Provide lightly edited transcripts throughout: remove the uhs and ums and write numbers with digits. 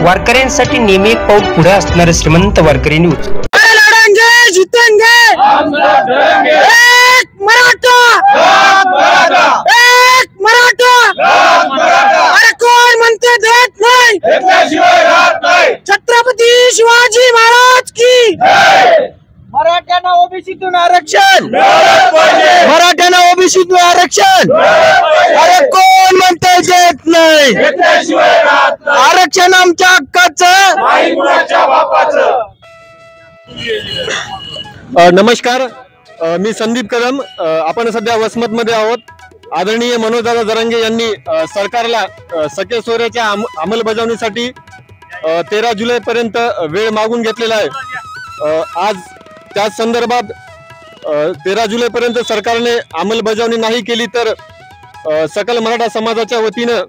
वारकऱ्यांसाठी नेहमी एक पाऊल पुढे असणारे श्रीमंत वारकरी न्यूज। अरे कोण म्हणते देत नाही, छत्रपती शिवाजी महाराज की मराठ्यांना ओबीसीतून आरक्षण, मराठ्यांना ओबीसीतून आरक्षण। अरे कोण म्हणते देत नाही, आरक्षण आमच्या हक्काचं। नमस्कार, मी संदीप कदम। आपण सध्या वसमत मध्ये आहोत। आदरणीय मनोजदादा जरांगे यांनी सरकारला सखे सोयऱ्याच्या अंमलबजावणीसाठी 13 जुलै पर्यंत वेळ मागून घेतलेला आहे। आज त्याच संदर्भात 13 जुलै पर्यंत सरकारने अंमलबजावणी नाही केली तर सकल मराठा समाजाच्या वतीनं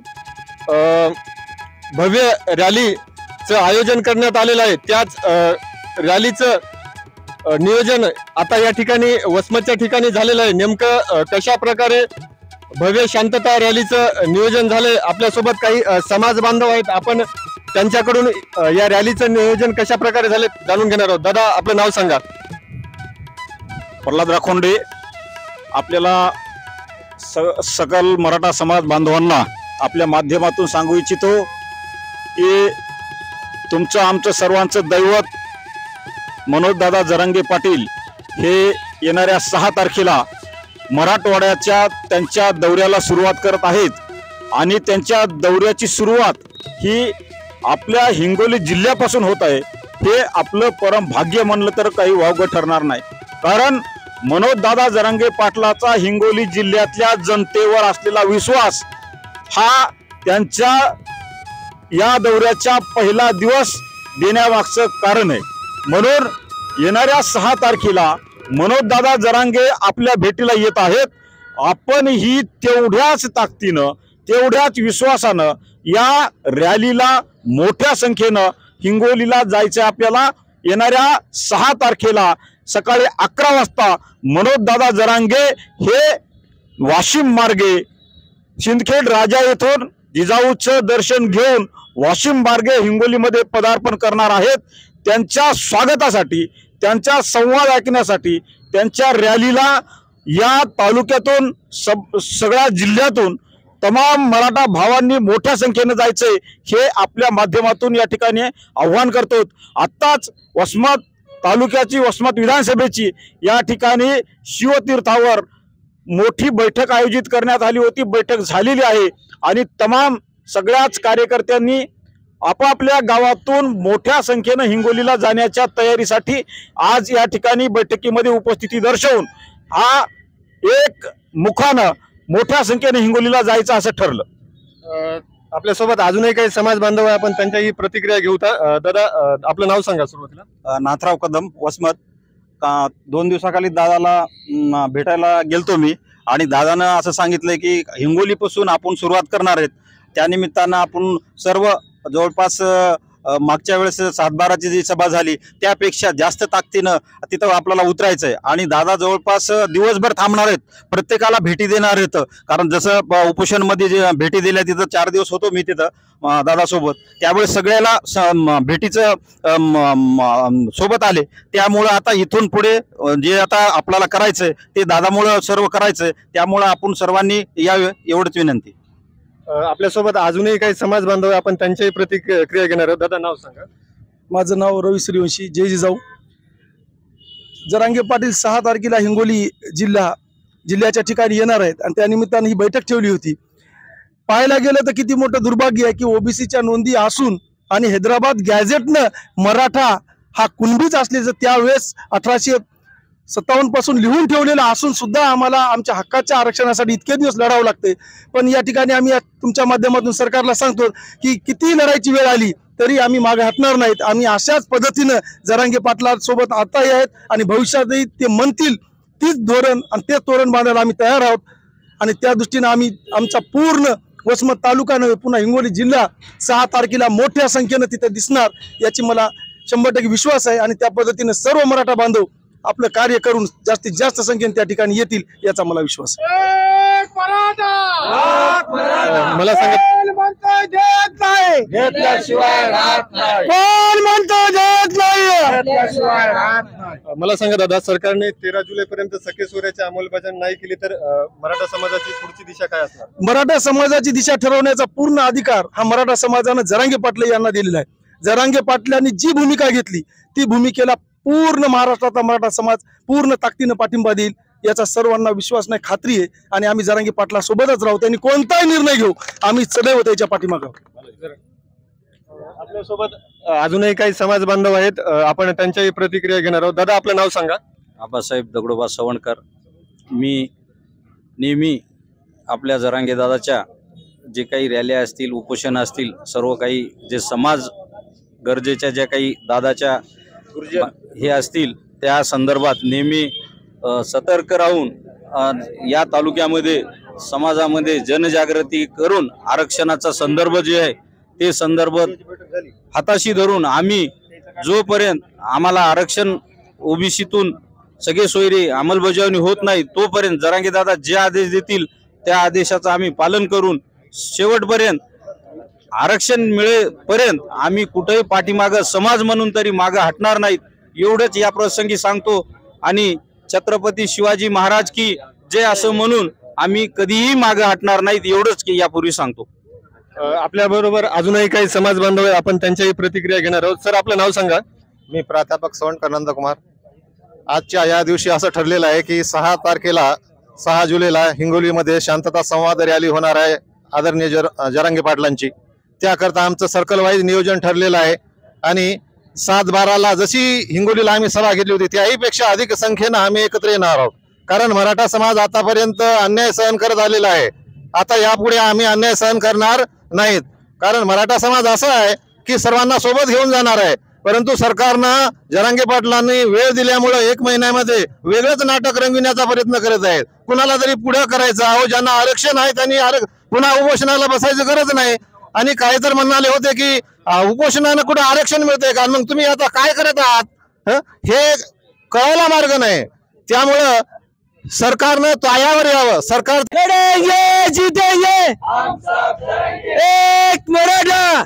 भव्य रॅलीचं आयोजन करण्यात आलेलं आहे। त्याच रॅलीचं नियोजन आता या ठिकाणी वसमतच्या ठिकाणी झालेलं आहे। नेमकं कशा प्रकारे भव्य शांतता रॅलीचं नियोजन झालंय, आपल्यासोबत काही समाज बांधव आहेत। आपण त्यांच्याकडून या रॅलीचं नियोजन कशा प्रकारे झाले जाणून घेणार आहोत। दादा, आपलं नाव सांगा। प्रल्हाद राखोंडे। आपल्याला सकल मराठा समाज बांधवांना आपल्या माध्यमातून सांगू इच्छितो की तुमचं आमचं सर्वांचं दैवत मनोजदादा जरांगे पाटील हे येणाऱ्या 6 तारखेला मराठवाड्याच्या त्यांच्या दौऱ्याला सुरुवात करत आहेत आणि त्यांच्या दौऱ्याची सुरुवात ही आपल्या हिंगोली जिल्ह्यापासून होत आहे। हे आपलं परम भाग्य म्हणलं तर काही वावगं ठरणार नाही, कारण मनोजदादा जरांगे पाटलाचा हिंगोली जिल्ह्यातल्या जनतेवर असलेला विश्वास हा त्यांच्या या दौऱ्याच्या पहिला दिवस देण्यामागचं कारण आहे। म्हणून येणाऱ्या 6 तारखेला मनोजदादा जरांगे आपल्या भेटीला येत आहेत। आपण ही तेवढ्याच ताकदीनं, तेवढ्याच विश्वासानं या रॅलीला मोठ्या संख्येनं हिंगोलीला जायचं। आपल्याला येणाऱ्या 6 तारखेला सकाळी 11 वाजता मनोजदादा जरांगे हे वाशिम मार्गे सिंदखेड राजा येथून जिजाऊचं दर्शन घेऊन वाशिम मार्गे हिंगोलीमध्ये पदार्पण करणार आहेत। त्यांच्या स्वागतासाठी, त्यांचा संवाद ऐकण्यासाठी, त्यांच्या रॅलीला या तालुक्यातून सगळ्या जिल्ह्यातून तमाम मराठा भावांनी मोठ्या संख्येने जायचंय हे आपल्या माध्यमातून या ठिकाणी आव्हान करतो। आत्ताच वसमत तालुक्याची, वसमत विधानसभेची या ठिकाणी शिवतीर्थावर मोठी बैठक आयोजित करण्यात आली होती। बैठक झालेली आहे आणि तमाम सगळ्याच कार्यकर्त्यांनी आपापल्या गावातून मोठ्या संख्येने हिंगोलीला जाण्याच्या तयारीसाठी आज या ठिकाणी बैठकीमध्ये उपस्थिती दर्शवून हा एक मुखानं मोठ्या संख्येने हिंगोलीला जायचं असं ठरलं। आपल्यासोबत अजूनही काही समाज बांधव आहे, आपण त्यांच्याही प्रतिक्रिया घेऊ। दादा, आपलं नाव सांगा सुरुवातीला। नाथराव कदम, वसमत। 2 दिवसाखाली दादाला भेटायला गेलतो मी आणि दादानं असं सांगितलंय की हिंगोलीपासून आपण सुरुवात करणार आहेत। त्यानिमित्तानं आपण सर्व जवळपास मागच्या वेळेस 7-12ची जी सभा झाली त्यापेक्षा जास्त ताकदीनं तिथं आपल्याला उतरायचं आहे आणि दादा जवळपास दिवसभर थांबणार आहेत, प्रत्येकाला भेटी देणार आहेत। कारण जसं उपोषणमध्ये जे भेटी दिल्या तिथं 4 दिवस होतो मी तिथं दादासोबत, त्यावेळेस सगळ्याला भेटीचं सोबत आले। त्यामुळं आता इथून पुढे जे आता आपल्याला करायचंय ते दादामुळं सर्व करायचंय, त्यामुळं आपण सर्वांनी यावे एवढंच विनंती। आपल्यासोबत अजूनही काही समाज बांधव, आपण त्यांच्याही प्रतिक्रिया घेणार आहोत। दादा, नाव सांगा। माझं नाव रवी सूर्यवंशी, जय जिजाऊ। जरांगे पाटील 6 तारखेला हिंगोली जिल्ह्याच्या ठिकाणी येणार आहेत आणि त्यानिमित्तानं ही बैठक ठेवली होती। पाहायला गेलं तर किती मोठं दुर्भाग्य आहे की ओबीसीच्या नोंदी असून आणि हैदराबाद गॅझेटनं मराठा हा कुणबीच असल्याचं त्यावेळेस 1857 पासून लिहून ठेवलेलं असून सुद्धा आम्हाला आमच्या हक्काच्या आरक्षणासाठी इतके दिवस लढावं लागते। पण या ठिकाणी आम्ही तुमच्या माध्यमातून सरकारला सांगतो की किती लढायची वेळ आली तरी आम्ही मागे हटणार नाहीत। आम्ही अशाच पद्धतीनं जरांगे पाटलांसोबत आताही आहेत आणि भविष्यातही ते म्हणतील तीच धोरण आणि तेच तोरण बांधायला आम्ही तयार आहोत। आणि त्या दृष्टीनं आम्ही आमचा पूर्ण वसमत तालुका नव्हे पुन्हा हिंगोली जिल्हा 6 तारखेला मोठ्या संख्येनं तिथे दिसणार याची मला 100% विश्वास आहे आणि त्या पद्धतीने सर्व मराठा बांधव आपलं कार्य करून जास्तीत जास्त संख्येने त्या ठिकाणी येतील याचा मला विश्वास आहे। मला सांगा कोण म्हणतोय देत नाही, घेतल्याशिवाय राहत नाही. कोण म्हणतोय देत नाही. मला सांगा दादा, सरकारने 13 जुलैपर्यंत सखे सोयऱ्याची अंमलबजावणी नाही केली तर मराठा समाजाची पुढची दिशा काय असणार? मराठा समाजाची दिशा ठरवण्याचा पूर्ण अधिकार हा मराठा समाजानं जरांगे पाटील यांना दिलेला आहे. जरांगे पाटलांनी जी भूमिका घेतली ती भूमिकेला पूर्ण महाराष्ट्राचा मराठा समाज पूर्ण ताकदीनं पाठिंबा देईल याचा सर्वांना विश्वास नाही, खात्री आहे. आणि आम्ही जरांगे पाटला सोबतच राहू, त्यांनी कोणताही निर्णय घेऊ, आम्ही सदैव त्याच्या पाठीमागे आहोत. आपल्यासोबत अजूनही काही समाज बांधव आहेत, आपण त्यांच्याही प्रतिक्रिया घेणार आहोत. दादा, आपलं नाव सांगा. आबासाहेब दगडोबा सवणकर. मी नेहमी आपल्या जरांगे दादाच्या जे काही रॅल्या असतील, उपोषण असतील, सर्व काही जे समाज गरजेच्या ज्या काही दादाच्या हे असतील त्या संदर्भात नेहमी सतर्क राहून या तालुक्यामध्ये समाजामध्ये जनजागृती करून आरक्षणाचा संदर्भ जे आहे ते संदर्भ हाताशी धरून आम्ही जोपर्यंत आम्हाला आरक्षण ओबीसीतून सगळे सोयरे अंमलबजावणी होत नाही तोपर्यंत जरांगे दादा जे आदेश देतील त्या आदेशाचं आम्ही पालन करून शेवटपर्यंत आरक्षण मिळेपर्यंत आम्ही कुठेही पाठीमागं समाज म्हणून तरी मागं हटणार नाहीत, एवढंच या प्रसंगी सांगतो. आणि छत्रपती शिवाजी महाराज की जय असं म्हणून आम्ही कधीही मागं हटणार नाहीत, एवढंच की यापूर्वी सांगतो. आपल्या बरोबर अजूनही काही समाज बांधव आहेत, आपण त्यांच्याही प्रतिक्रिया घेणार आहोत. सर, आपलं नाव सांगा. मी प्राध्यापक सवणकर नंदकुमार. आजच्या या दिवशी असं ठरलेलं आहे की 6 जुलैला हिंगोलीमध्ये शांतता संवाद रॅली होणार आहे आदरणीय जरांगे पाटलांची. त्याकरता आमचं सर्कल वाईज नियोजन ठरलेलं आहे. आणि 7/12ला जशी हिंगोलीला आम्ही सभा घेतली होती त्याहीपेक्षा अधिक संख्येनं आम्ही एकत्र येणार आहोत. कारण मराठा समाज आतापर्यंत अन्याय सहन करत आलेला आहे. आता यापुढे आम्ही अन्याय सहन करणार नाहीत. कारण मराठा समाज असा आहे की सर्वांना सोबत घेऊन जाणार आहे. परंतु सरकारनं जरांगे पाटलांनी वेळ दिल्यामुळे 1 महिन्यामध्ये वेगळंच नाटक रंगविण्याचा प्रयत्न करत आहेत. कुणाला तरी पुढे करायचं, अहो ज्यांना आरक्षण आहे त्यांनी पुन्हा उपोषणाला बसायची गरज नाही. आणि काही तर म्हणाले होते की उपोषणानं कुठं आरक्षण मिळतंय का, मग तुम्ही आता काय करत आहात हे कळायला मार्ग नाही. त्यामुळं सरकारनं तयावर यावं. सरकार जिथे ये एक मराठा